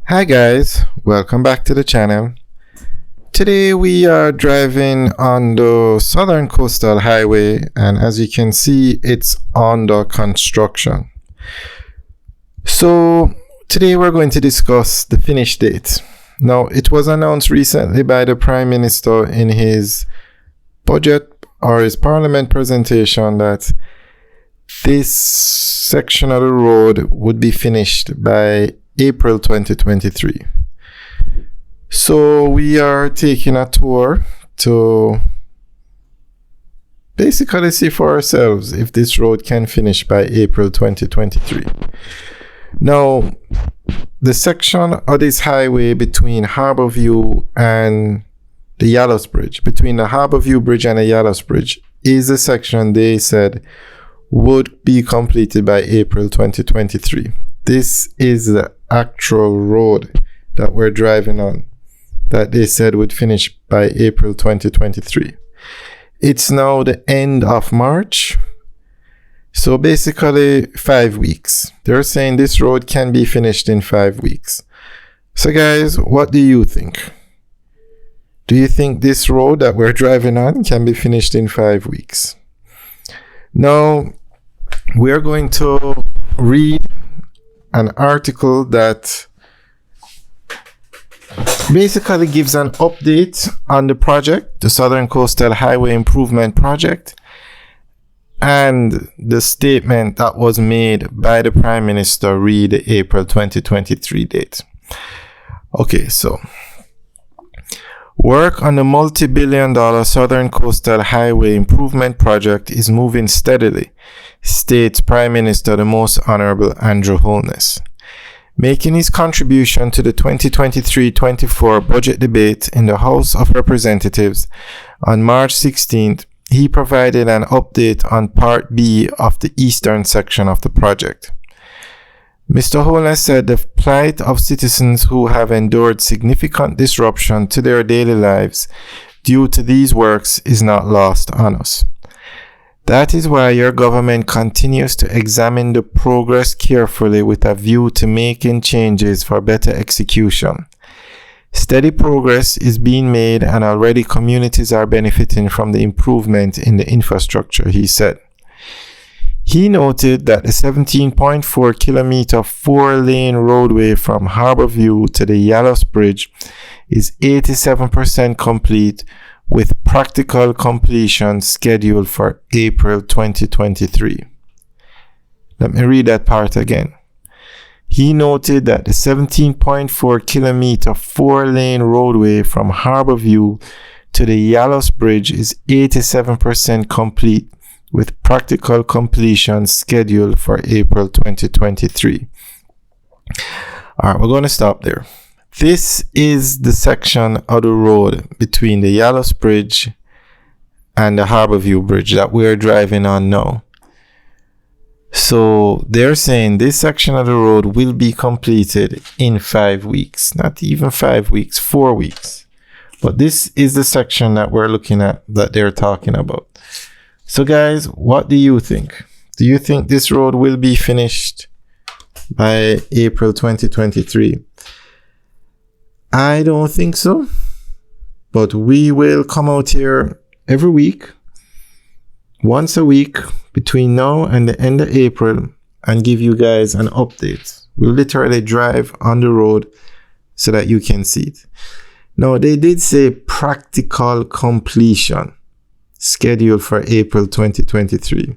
Hi guys, welcome back to the channel. Today we are driving on the Southern Coastal Highway, and as you can see, it's under construction. So today we're going to discuss the finish date. Now, it was announced recently by the Prime Minister in his budget or his parliament presentation that this section of the road would be finished by April 2023. So we are taking a tour to basically see for ourselves if this road can finish by April 2023. Now, the section of this highway between Harborview and the Yallow's Bridge, between the Harborview Bridge and the Yallow's Bridge, is the section they said would be completed by April 2023. This is the actual road that we're driving on that they said would finish by April 2023. It's now the end of March. So basically 5 weeks. They're saying this road can be finished in 5 weeks. So guys, what do you think? Do you think this road that we're driving on can be finished in 5 weeks? Now, we're going to read an article that basically gives an update on the project, the Southern Coastal Highway Improvement Project, and the statement that was made by the Prime Minister re the April 2023 date. Okay, so work on the multi-billion-dollar Southern Coastal Highway Improvement Project is moving steadily, states Prime Minister the Most Honorable Andrew Holness. Making his contribution to the 2023-24 budget debate in the House of Representatives on March 16th, he provided an update on Part B of the eastern section of the project. Mr. Holness said the plight of citizens who have endured significant disruption to their daily lives due to these works is not lost on us. That is why your government continues to examine the progress carefully with a view to making changes for better execution. Steady progress is being made and already communities are benefiting from the improvement in the infrastructure, he said. He noted that the 17.4 kilometer 4-lane roadway from Harborview to the Yallow's Bridge is 87% complete, with practical completion scheduled for April 2023. Let me read that part again. He noted that the 17.4 kilometer 4-lane roadway from Harborview to the Yallow's Bridge is 87% complete, with practical completion scheduled for April 2023. All right, we're going to stop there. This is the section of the road between the Yallow's Bridge and the Harborview Bridge that we're driving on now. So they're saying this section of the road will be completed in 5 weeks. Not even 5 weeks, 4 weeks. But this is the section that we're looking at that they're talking about. So guys, what do you think? Do you think this road will be finished by April 2023? I don't think so, but we will come out here every week, once a week, between now and the end of April, and give you guys an update. We'll literally drive on the road so that you can see it. Now, they did say practical completion scheduled for April 2023.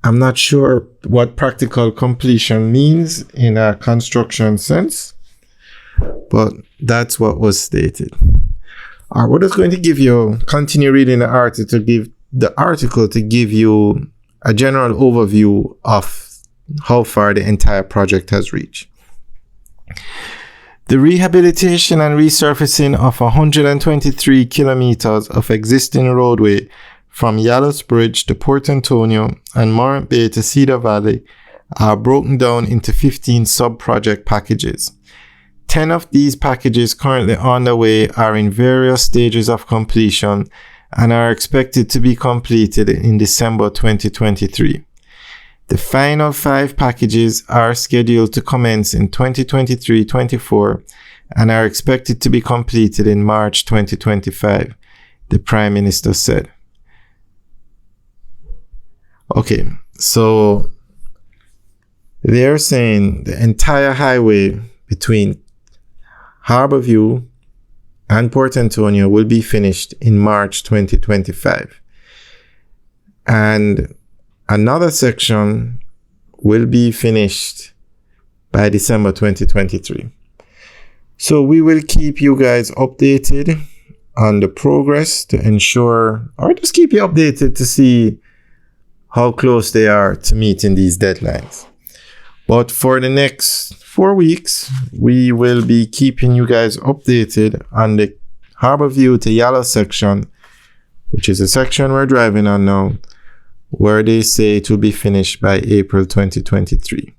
I'm not sure what practical completion means in a construction sense, but that's what was stated. All right, we're just going to continue reading the article to give you a general overview of how far the entire project has reached. The rehabilitation and resurfacing of 123 kilometers of existing roadway from Yallow's Bridge to Port Antonio and Morant Bay to Cedar Valley are broken down into 15 sub-project packages. 10 of these packages currently underway are in various stages of completion and are expected to be completed in December 2023. The final 5 packages are scheduled to commence in 2023-24 and are expected to be completed in March 2025, the Prime Minister said. Okay, so they're saying the entire highway between Harborview and Port Antonio will be finished in March 2025. And another section will be finished by December 2023. So we will keep you guys updated on the progress to ensure, or just keep you updated to see how close they are to meeting these deadlines. But for the next 4 weeks, we will be keeping you guys updated on the Harborview to Yala section, which is a section we're driving on now, where they say it will be finished by April 2023.